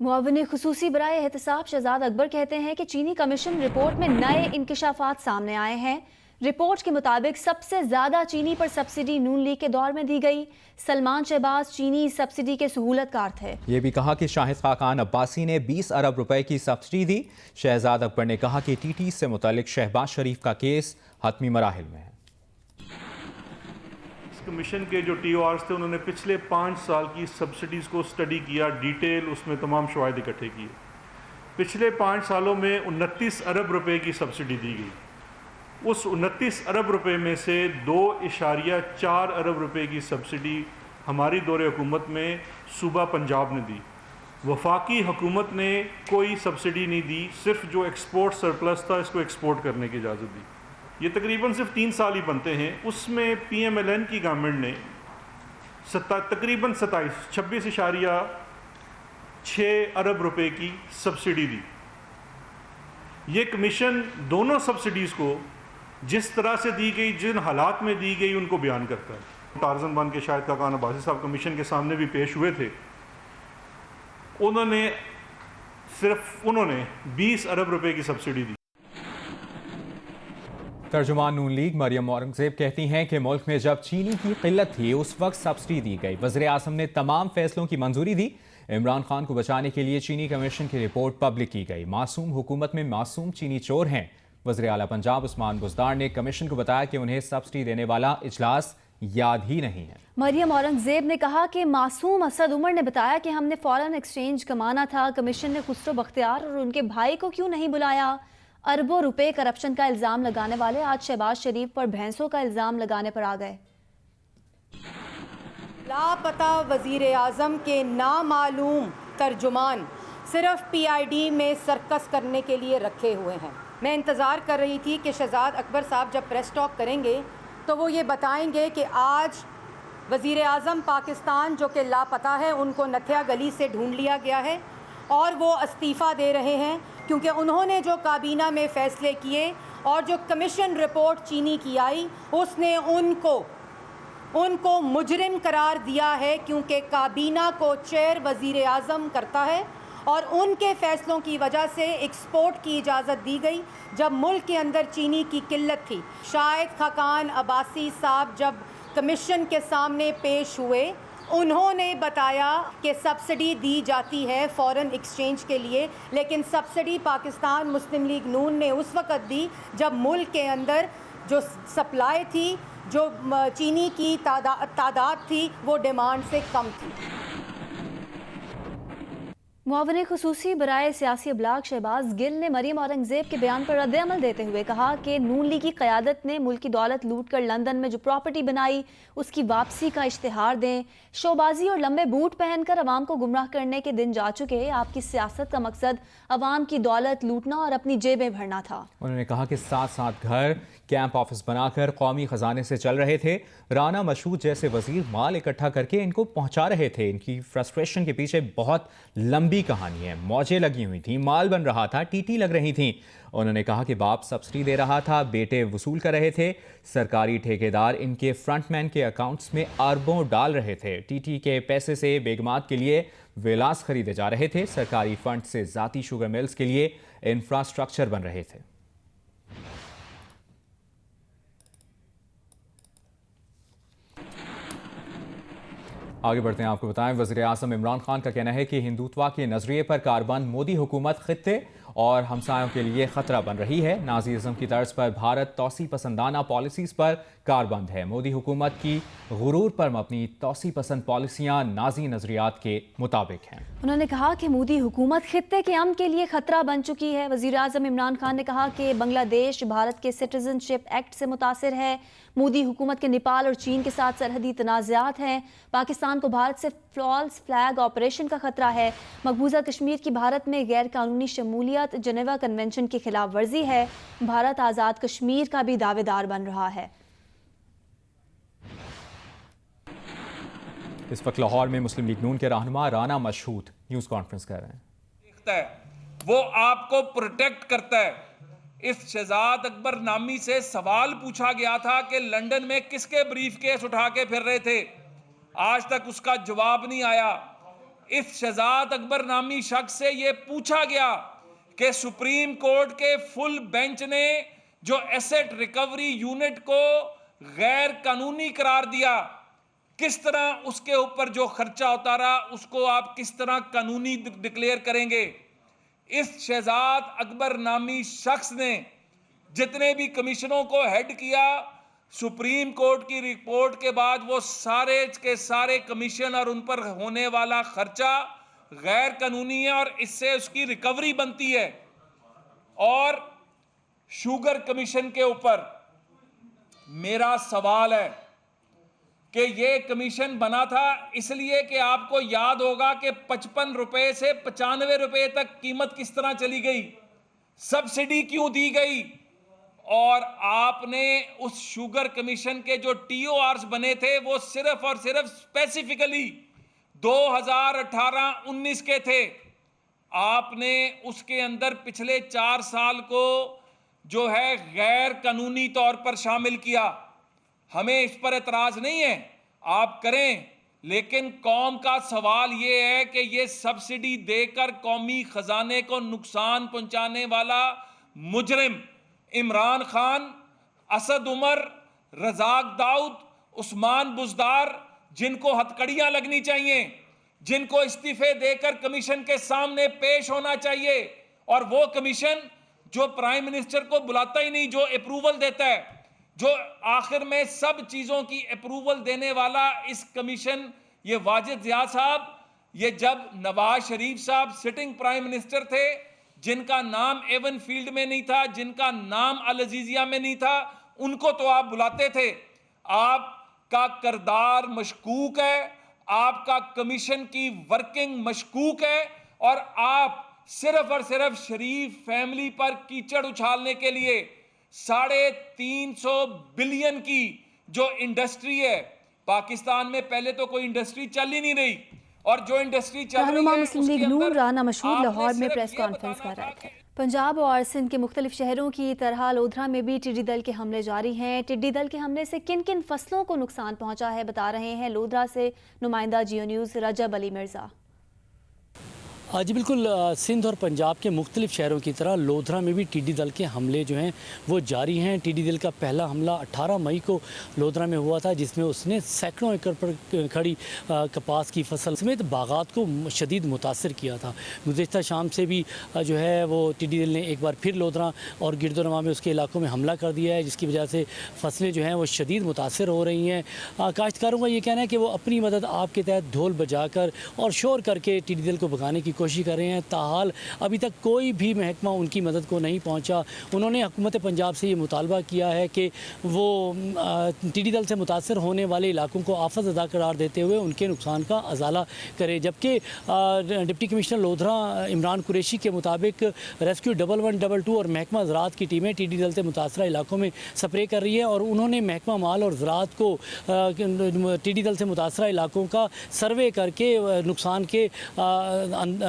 मुआविन खुसूसी बराए एहतसाब शहजाद अकबर कहते हैं कि चीनी कमीशन रिपोर्ट में नए इंकशाफात सामने आए हैं। रिपोर्ट के मुताबिक सबसे ज्यादा चीनी पर सब्सिडी नून लीग के दौर में दी गई। सलमान शहबाज चीनी सब्सिडी के सहूलतकार थे। ये भी कहा कि शाहिद खाकान अब्बासी ने 20 अरब रुपए की सब्सिडी दी। शहजाद अकबर ने कहा कि टीटी से मुतालिक शहबाज शरीफ का केस हतमी मराहिल में है। कमीशन के जो TORs थे उन्होंने पिछले 5 साल की सब्सिडीज़ को स्टडी किया, डिटेल उसमें तमाम शवाहिद इकट्ठे किए। पिछले 5 सालों में 29 अरब रुपए की सब्सिडी दी गई। उस 29 अरब रुपए में से 2.4 अरब रुपए की सब्सिडी हमारी दौरे हुकूमत में सूबा पंजाब ने दी। वफाकी हुकूमत ने कोई सब्सिडी नहीं दी, सिर्फ जो एक्सपोर्ट सरप्लस था इसको एक्सपोर्ट करने की इजाज़त दी। ये तकरीबन सिर्फ 3 साल ही बनते हैं। उसमें PMLN की गवर्नमेंट ने तकरीबन 26.6 अरब रुपए की सब्सिडी दी। ये कमीशन दोनों सब्सिडीज़ को जिस तरह से दी गई, जिन हालात में दी गई, उनको बयान करता है। टार्जन बन के शाहिद खाकान अब्बासी साहब कमीशन के सामने भी पेश हुए थे। उन्होंने 20 अरब रुपए की सब्सिडी दी। तर्जुमान नून लीग मरियम औरंगजेब कहती हैं कि मुल्क में जब चीनी की किल्लत थी उस वक्त सब्सिडी दी गई। वज़ीर आज़म ने तमाम फैसलों की मंजूरी दी। इमरान खान को बचाने के लिए चीनी कमीशन की रिपोर्ट पब्लिक की गई। मासूम हुकूमत में मासूम चीनी चोर हैं। वज़ीर आला पंजाब उस्मान बुज़दार ने कमीशन को बताया कि उन्हें सब्सिडी देने वाला इजलास याद ही नहीं है। मरियम औरंगजेब ने कहा कि मासूम असद उमर ने बताया कि हमने फॉरेन एक्सचेंज कमाना था। कमीशन ने खुसरो बख्तियार और उनके भाई को क्यों नहीं बुलाया। अरबों रुपए करप्शन का इल्जाम लगाने वाले आज शहबाज शरीफ पर भैंसों का इल्जाम लगाने पर आ गए। लापता वजीर आज़म के नामालूम तर्जुमान सिर्फ PID में सर्कस करने के लिए रखे हुए हैं। मैं इंतज़ार कर रही थी कि शहजाद अकबर साहब जब प्रेस टॉक करेंगे तो वो ये बताएंगे कि आज वजीर आज़म पाकिस्तान जो कि लापता है, उनको नथिया गली से ढूंढ लिया गया है और वो इस्तीफ़ा दे रहे हैं क्योंकि उन्होंने जो काबीना में फ़ैसले किए और जो कमीशन रिपोर्ट चीनी की आई उसने उनको मुजरिम करार दिया है, क्योंकि काबीना को चेयर वज़ीर आज़म करता है और उनके फ़ैसलों की वजह से एक्सपोर्ट की इजाज़त दी गई जब मुल्क के अंदर चीनी की किल्लत थी। शाहिद खाकान अब्बासी साहब जब कमीशन के सामने पेश हुए, उन्होंने बताया कि सब्सिडी दी जाती है फॉरेन एक्सचेंज के लिए, लेकिन सब्सिडी पाकिस्तान मुस्लिम लीग नून ने उस वक़्त दी जब मुल्क के अंदर जो सप्लाई थी, जो चीनी की तादाद थी, वो डिमांड से कम थी। मुआविन खुसूसी बराए सियासी अबलाग शहबाज गिल ने मरियम औरंगजेब के बयान पर रद्द-ए-अमल देते हुए कहा कि नून लीग की क़यादत ने मुल्क की दौलत लूट कर लंदन में जो प्रॉपर्टी बनाई उसकी वापसी का इश्तिहार दें। शोबाजी और लंबे बूट पहनकर अवाम को गुमराह करने के दिन जा चुके। आपकी सियासत का मकसद अवाम की दौलत लूटना और अपनी जेबें भरना था। उन्होंने कहा कि 7-7 घर कैंप ऑफिस बनाकर कौमी खजाने से चल रहे थे। राना मशहूद जैसे वजीर माल इकट्ठा करके इनको पहुंचा रहे थे। इनकी फ्रस्ट्रेशन के पीछे बहुत लंबी कहानी है। मौजें लगी हुई थी, माल बन रहा था, टीटी लग रही थी। उन्होंने कहा कि बाप सब्सिडी दे रहा था, बेटे वसूल कर रहे थे। सरकारी ठेकेदार इनके फ्रंटमैन के अकाउंट्स में अरबों डाल रहे थे। टीटी के पैसे से बेगमात के लिए विलास खरीदे जा रहे थे। सरकारी फंड से जाती शुगर मिल्स के लिए इंफ्रास्ट्रक्चर बन रहे थे। आगे बढ़ते हैं, आपको बताएं वज़ीर आज़म इमरान खान का कहना है कि हिंदुत्व के नजरिए पर कारबंद मोदी हुकूमत खित्ते और हमसायों के लिए खतरा बन रही है। नाज़ीज़म की तर्ज पर भारत तौसी पसंदाना पॉलिसीज़ पर कारबंद है। मोदी हुकूमत की गुरूर पर मबनी तौसी पसंद पॉलिसियाँ नाजी नजरियात के मुताबिक हैं। उन्होंने कहा कि मोदी हुकूमत खित्ते के अमन के लिए खतरा बन चुकी है। वज़ीर आज़म इमरान खान ने कहा कि बांग्लादेश भारत के सिटीजनशिप एक्ट से मुतासिर है। मोदी हुकूमत के नेपाल और चीन के साथ सरहदी तनाज़ात हैं। पाकिस्तान को भारत से फॉल्स फ्लैग ऑपरेशन का खतरा है। मकबूजा कश्मीर की भारत में गैर कानूनी शमूलियत जेनेवा कन्वेंशन की खिलाफ वर्जी है। भारत आज़ाद कश्मीर का भी दावेदार बन रहा है। इस वक्त लाहौर में मुस्लिम लीग नून के रहनुमा राना मशहूद न्यूज़ कॉन्फ्रेंस कर रहे हैं। वो आपको प्रोटेक्ट करता है। इस शहजाद अकबर नामी से सवाल पूछा गया था कि लंदन में किसके ब्रीफ केस उठा के फिर रहे थे, आज तक उसका जवाब नहीं आया। इस शहजाद अकबर नामी शख्स से यह पूछा गया कि सुप्रीम कोर्ट के फुल बेंच ने जो एसेट रिकवरी यूनिट को गैर कानूनी करार दिया, किस तरह उसके ऊपर जो खर्चा उतारा उसको आप किस तरह कानूनी डिक्लेयर करेंगे। इस शहजाद अकबर नामी शख्स ने जितने भी कमीशनों को हेड किया, सुप्रीम कोर्ट की रिपोर्ट के बाद वो सारे के सारे कमीशन और उन पर होने वाला खर्चा गैर कानूनी है और इससे उसकी रिकवरी बनती है। और शुगर कमीशन के ऊपर मेरा सवाल है कि ये कमीशन बना था इसलिए कि आपको याद होगा कि 55 रुपए से 95 रुपए तक कीमत किस तरह चली गई, सब्सिडी क्यों दी गई, और आपने उस शुगर कमीशन के जो TORs बने थे वो सिर्फ और सिर्फ स्पेसिफिकली 2018-19 के थे। आपने उसके अंदर पिछले 4 साल को जो है गैर कानूनी तौर पर शामिल किया। हमें इस पर एतराज नहीं है, आप करें, लेकिन कौम का सवाल ये है कि ये सब्सिडी देकर कौमी खजाने को नुकसान पहुंचाने वाला मुजरिम इमरान खान, असद उमर, रजाक दाऊद, उस्मान बुजदार, जिनको हथकड़ियां लगनी चाहिए, जिनको इस्तीफे देकर कमीशन के सामने पेश होना चाहिए, और वो कमीशन जो प्राइम मिनिस्टर को बुलाता ही नहीं, जो अप्रूवल देता है, जो आखिर में सब चीजों की अप्रूवल देने वाला इस कमीशन, ये वाजिद जिया साहब, ये जब नवाज शरीफ साहब सिटिंग प्राइम मिनिस्टर थे, जिनका नाम एवन फील्ड में नहीं था, जिनका नाम अल अजीजिया में नहीं था, उनको तो आप बुलाते थे। आपका किरदार मशकूक है, आपका कमीशन की वर्किंग मशकूक है, और आप सिर्फ और सिर्फ शरीफ फैमिली पर कीचड़ उछालने के लिए 350 बिलियन की जो इंडस्ट्री है, पाकिस्तान में पहले तो कोई इंडस्ट्री चल ही नहीं रही, और जो इंडस्ट्री चल रही रहनुमा है मुस्लिम उसके लीग नूर अंदर राना मशहूर आपने लाहौर में सिर्फ प्रेस ये कॉन्फ्रेंस बताना कर रहे था थे। पंजाब और सिंध के मुख्तलिफ शहरों की तरह लोधरा में भी टिड्डी दल के हमले जारी हैं। टिड्डी दल के हमले से किन किन फसलों को नुकसान पहुंचा है, बता रहे हैं लोधरा से नुमाइंदा जियो न्यूज़ रजब अली मिर्ज़ा। जी बिल्कुल, सिंध और पंजाब के मुख्तलिफ शहरों की तरह लोधरा में भी टिड्डी दल के हमले जो हैं वो जारी हैं। टिड्डी दल का पहला हमला 18 मई को लोधरा में हुआ था, जिसमें उसने सैकड़ों एकड़ पर खड़ी कपास की फसल समेत बागात को शदीद मुतासर किया था। गुज़िश्ता शाम से भी जो है वो टिड्डी दल ने एक बार फिर लोधरा और गिरदोनवा में उसके इलाकों में हमला कर दिया है, जिसकी वजह से फसलें जो हैं वो शदीद मुतासर हो रही हैं। काश्तकारों का ये कहना है कि वो अपनी मदद आपके तहत ढोल बजाकर और शोर करके टिड्डी दल को भगाने की कोशिश कर रहे हैं। ताहाल अभी तक कोई भी महकमा उनकी मदद को नहीं पहुंचा। उन्होंने हुकूमत पंजाब से ये मुतालबा किया है कि वो टिड्डी दल से मुतासर होने वाले इलाकों को आफत अदा करार देते हुए उनके नुकसान का अजाला करे। जबकि डिप्टी कमिश्नर लोधरा इमरान कुरैशी के मुताबिक रेस्क्यू 1112 और महकमा ज़राअत की टीमें टिड्डी दल से मुतासरा इलाकों में स्प्रे कर रही है, और उन्होंने महकमा माल और ज़राअत को टिड्डी दल से मुतासरा इलाकों का सर्वे करके नुकसान के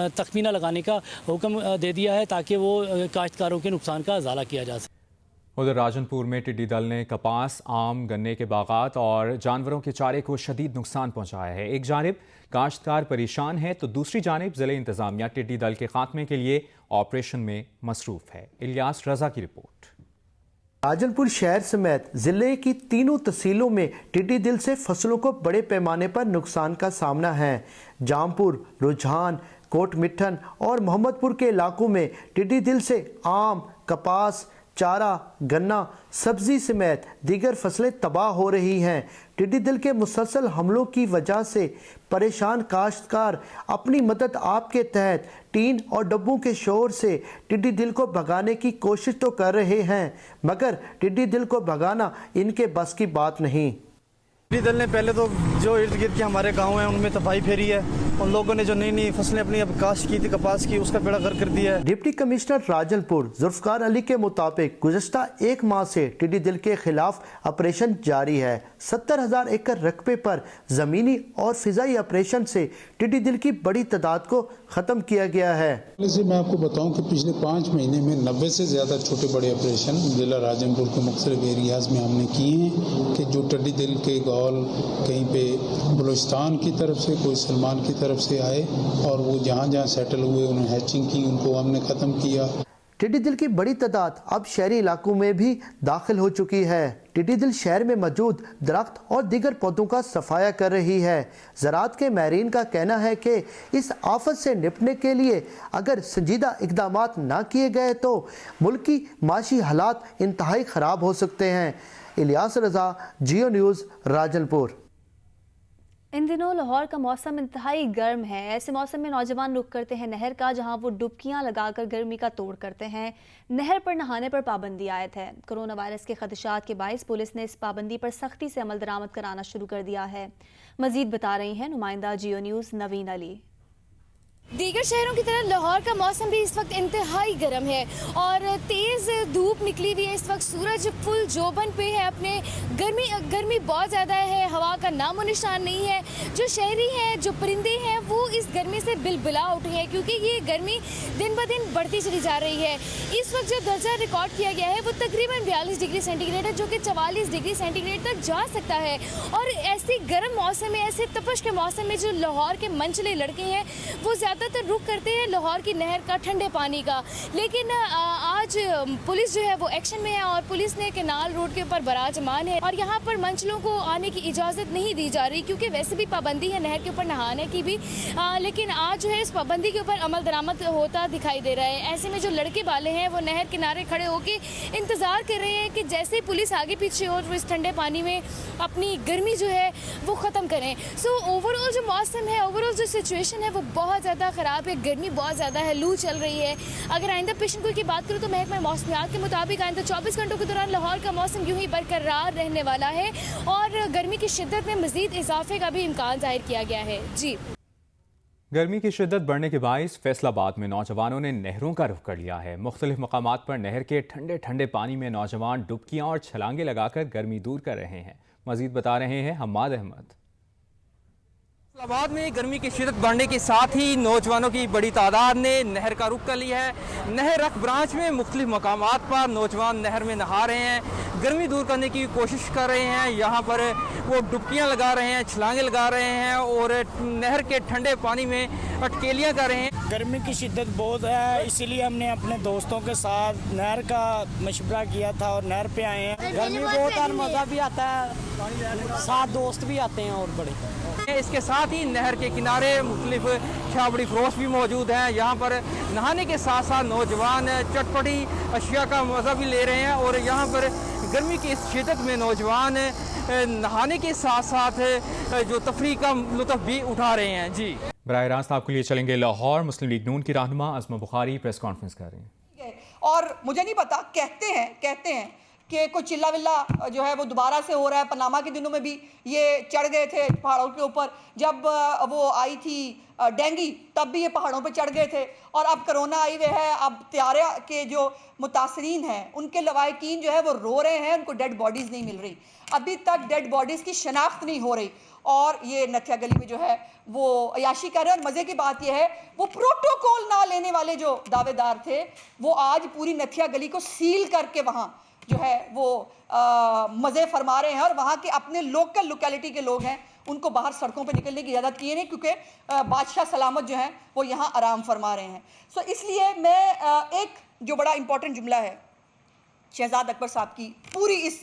तखमीना लगाने का हुक्म दे दिया है, ताकि वो काश्तकारों के नुकसान का अजाला किया जा सके। उधर राजनपुर में टिड्डी दल ने कपास, आम, गन्ने के बागात और जानवरों के चारे को शदीद नुकसान पहुंचाया है। एक जानिब काश्तकार परेशान है तो दूसरी जानिब ज़िले इंतजामिया टिड्डी दल के खात्मे के लिए ऑपरेशन में मसरूफ़ है। इलियास रजा की रिपोर्ट। राजनपुर शहर समेत जिले की तीनों तहसीलों में टिड्डी दल से फसलों को बड़े पैमाने पर नुकसान का सामना है। जामपुर, रुझान, कोट मिठन और मोहम्मदपुर के इलाकों में टिड्डी दल से आम, कपास, चारा, गन्ना, सब्जी समेत दीगर फसलें तबाह हो रही हैं। टिड्डी दल के मुसलसल हमलों की वजह से परेशान काश्तकार अपनी मदद आपके तहत टीन और डब्बों के शोर से टिड्डी दल को भगाने की कोशिश तो कर रहे हैं, मगर टिड्डी दल को भगाना इनके बस की बात नहीं। टिड्डी दल ने पहले तो जो इर्द गिर्द के हमारे गांव हैं उनमें तबाही फेरी है, उन लोगों ने जो नई नई फसलें अपनी अब काश्त की थी कपास की, उसका बेड़ा गर्क कर दिया है। डिप्टी कमिश्नर राजनपुर जुल्फकार अली के मुताबिक गुज़श्ता एक माह से टिड्डी दल के खिलाफ ऑपरेशन जारी है। 70,000 एकड़ रकबे पर ज़मीनी और फ़िज़ाई ऑपरेशन से टिड्डी दल की बड़ी तादाद को ख़त्म किया गया है। से मैं आपको बताऊं कि पिछले 5 महीने में 90 से ज़्यादा छोटे बड़े ऑपरेशन जिला राजनपुर के मुख्तलिफ एरियाज़ में हमने किए हैं कि जो टिड्डी दिल के गौल कहीं पे बलूचिस्तान की तरफ से, कोई सलमान की तरफ से आए और वो जहाँ जहाँ सेटल हुए उन्हें हैचिंग की, उनको हमने ख़त्म किया। टिड्डी दिल की बड़ी तादाद अब शहरी इलाकों में भी दाखिल हो चुकी है। टिड्डी दिल शहर में मौजूद दरख्त और दीगर पौधों का सफाया कर रही है। ज़राअत के माहिरीन का कहना है कि इस आफत से निपटने के लिए अगर संजीदा इक़दामात ना किए गए तो मुल्क की माशी हालात इंतहाई ख़राब हो सकते हैं। इलियास रज़ा, जियो न्यूज़, राजनपुर। इन दिनों लाहौर का मौसम इंतहाई गर्म है। ऐसे मौसम में नौजवान रुख करते हैं नहर का, जहां वो डुबकियां लगाकर गर्मी का तोड़ करते हैं। नहर पर नहाने पर पाबंदी आयद है। कोरोना वायरस के खदशात के बायस पुलिस ने इस पाबंदी पर सख्ती से अमल दरामद कराना शुरू कर दिया है। मजीद बता रही हैं नुमाइंदा जियो न्यूज़ नवीन अली। दीगर शहरों की तरह लाहौर का मौसम भी इस वक्त इंतहाई गर्म है और तेज़ धूप निकली हुई है। इस वक्त सूरज फुल जोबन पे है अपने। गर्मी बहुत ज़्यादा है, हवा का नामो निशान नहीं है। जो शहरी हैं, जो परिंदे हैं, वो इस गर्मी से बिलबिला उठे हैं क्योंकि ये गर्मी दिन ब दिन बढ़ती चली जा रही है। इस वक्त जो दर्जा रिकॉर्ड किया गया है वो तकरीबन 42 डिग्री सेंटीग्रेड है, जो कि 44 डिग्री सेंटीग्रेड तक जा सकता है। और ऐसी गर्म मौसम में, ऐसे तपश के मौसम में जो लाहौर के मनचले लड़के हैं वो ज़्यादातर रुख करते हैं लाहौर की नहर का, ठंडे पानी का। लेकिन आज पुलिस जो है वो एक्शन में है और पुलिस ने केनाल रोड के ऊपर बराजमान है और यहाँ पर मंचलों को आने की इजाज़त नहीं दी जा रही क्योंकि वैसे भी पाबंदी है नहर के ऊपर नहाने की भी। लेकिन आज जो है इस पाबंदी के ऊपर अमल दरामद होता दिखाई दे रहा है। ऐसे में जो लड़के वाले हैं वो नहर किनारे खड़े होकर इंतज़ार कर रहे हैं कि जैसे ही पुलिस आगे पीछे हो वो इस ठंडे पानी में अपनी गर्मी जो है वो ख़त्म करें। सो ओवरऑल जो मौसम है, ओवरऑल जो सिचुएशन है वो बहुत ज़्यादा ख़राब है। गर्मी बहुत ज़्यादा है, लू चल रही है। अगर आइंदा पेशेंट की बात करूँ तो महकमा मौसमियात के मुताबिक आइंदा 24 घंटों के दौरान लाहौर का मौसम यूं ही बरकरार रहने वाला है और गर्मी की शिद्दत में मज़ीद इजाफे का भी इम्कान जाहिर किया गया है। जी, गर्मी की शिद्दत बढ़ने के बायस फैसलाबाद में नौजवानों ने नहरों का रुख कर लिया है। मुख्तलिफ मकामात पर नहर के ठंडे ठंडे पानी में नौजवान डुबकियाँ और छलांगे लगाकर गर्मी दूर कर रहे हैं। मजीद बता रहे हैं हम्माद अहमद। फैसलाबाद में गर्मी की शिद्दत बढ़ने के साथ ही नौजवानों की बड़ी तादाद ने नहर का रुख कर लिया है। नहर रख ब्रांच में मुख्तलिफ मकामात पर नौजवान नहर में नहा रहे हैं, गर्मी दूर करने की कोशिश कर रहे हैं। यहाँ पर वो डुबकियाँ लगा रहे हैं, छलांगे लगा रहे हैं और नहर के ठंडे पानी में अटकेलियाँ कर रहे हैं। गर्मी की शिद्दत बहुत है, इसीलिए हमने अपने दोस्तों के साथ नहर का मशवरा किया था और नहर पे आए हैं। गर्मी बहुत है, मज़ा भी आता है, साथ दोस्त भी आते हैं और बड़े। इसके साथ ही नहर के किनारे मुख्तलिफ छाबड़ी फरोश भी मौजूद हैं। यहाँ पर नहाने के साथ साथ नौजवान चटपटी अशिया का मज़ा भी ले रहे हैं और यहाँ पर गर्मी की इस शिद्दत में नौजवान नहाने के साथ साथ जो तफरीह का लुत्फ़ भी उठा रहे हैं। जी, बराह रास्त आपके लिए चलेंगे लाहौर। मुस्लिम लीग नून की रहनुमा अज़मा बुखारी प्रेस कॉन्फ्रेंस कर रही हैं और मुझे नहीं पता, कहते हैं कि कोई चिल्ला विल्ला जो है वो दोबारा से हो रहा है। पनामा के दिनों में भी ये चढ़ गए थे पहाड़ों के ऊपर, जब वो आई थी डेंगू तब भी ये पहाड़ों पे चढ़ गए थे और अब कोरोना आई हुई है। अब त्यारे के जो मुतासरीन हैं उनके लवाकिन जो है वो रो रहे हैं, उनको डेड बॉडीज़ नहीं मिल रही, अभी तक डेड बॉडीज़ की शनाख्त नहीं हो रही और ये नथिया गली में जो है वो अयाशी कर रहे हैं। और मज़े की बात यह है वो प्रोटोकॉल ना लेने वाले जो दावेदार थे वो आज पूरी नथिया गली को सील करके वहाँ जो है वो मज़े फरमा रहे हैं और वहाँ के अपने लोकल लोकेलिटी के लोग हैं उनको बाहर सड़कों पे निकलने की इजाज़त की नहीं क्योंकि बादशाह सलामत जो हैं वो यहाँ आराम फरमा रहे हैं। सो इसलिए मैं एक जो बड़ा इंपॉर्टेंट जुमला है शहजाद अकबर साहब की पूरी इस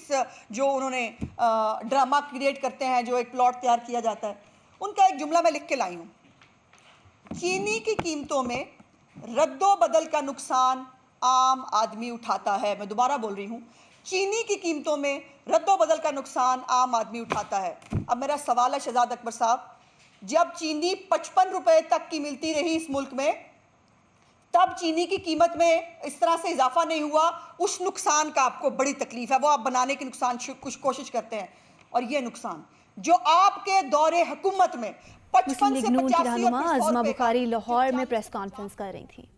जो उन्होंने ड्रामा क्रिएट करते हैं, जो एक प्लॉट तैयार किया जाता है, उनका एक जुमला मैं लिख के लाई हूँ। चीनी की कीमतों में रद्दो बदल का नुकसान आम आदमी उठाता है। मैं दोबारा बोल रही हूँ, चीनी की कीमतों में रद्दो बदल का नुकसान आम आदमी उठाता है। अब मेरा सवाल है शहजाद अकबर साहब, जब चीनी 55 रुपए तक की मिलती रही इस मुल्क में, तब चीनी की कीमत में इस तरह से इजाफा नहीं हुआ। उस नुकसान का आपको बड़ी तकलीफ है, वो आप बनाने की नुकसान कुछ कोशिश करते हैं और ये नुकसान जो आपके दौरे हुकूमत में 55 से 85 अज़मा बुखारी लाहौर में प्रेस कॉन्फ्रेंस कर रही थी।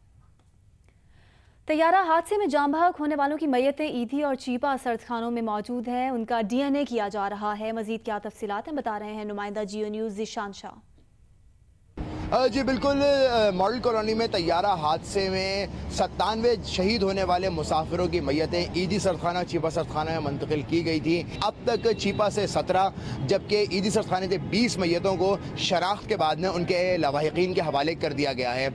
तैयारा हादसे में जान बहक होने वालों की मैयतें ईदी और चीपा सर्दखानों में मौजूद हैं, उनका DNA किया जा रहा है। मजीद क्या तफसीलात हैं बता रहे हैं नुमाइंदा जियो न्यूज़ ज़ीशान शाह। जी बिल्कुल, मॉडल कॉलोनी में तैयारा हादसे में 97 शहीद होने वाले मुसाफिरों की मैयतें ईदी सरखाना चीपा सरखाना में मुंतकिल की गई थी। अब तक चीपा से 17 जबकि ईदी सरखाने से 20 मैयतों को शनाख्त के बाद में उनके लवाहिकीन के हवाले कर दिया गया है।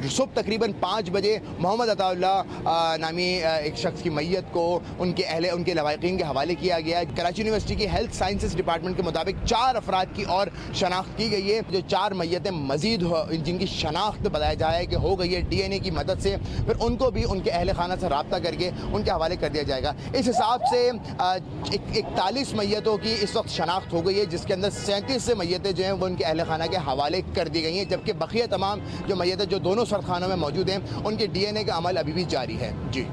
सुबह तकरीबन 5 बजे मोहम्मद अताउल्लाह नामी एक शख्स की मैयत को उनके लवाहिकीन के हवाले किया गया है। कराची यूनिवर्सिटी की हेल्थ साइंसेज डिपार्टमेंट के मुताबिक 4 अफराद की और शनाख्त की गई है। जो 4 मैयतें मजीद जिनकी शनाख्त बताया जा रहा है कि हो गई है DNA की मदद से, फिर उनको भी उनके अहल खाना से रब्ता करके उनके हवाले कर दिया जाएगा। इस हिसाब से 41 मैयतों की इस वक्त शनाख्त हो गई है, जिसके अंदर 37 मैयतें जो हैं वो उनके अहल खाना के हवाले कर दी गई हैं, जबकि बकिया तमाम जो मैयतें जो दोनों सरखानों में मौजूद हैं उनके DNA का अमल अभी भी जारी है। जी।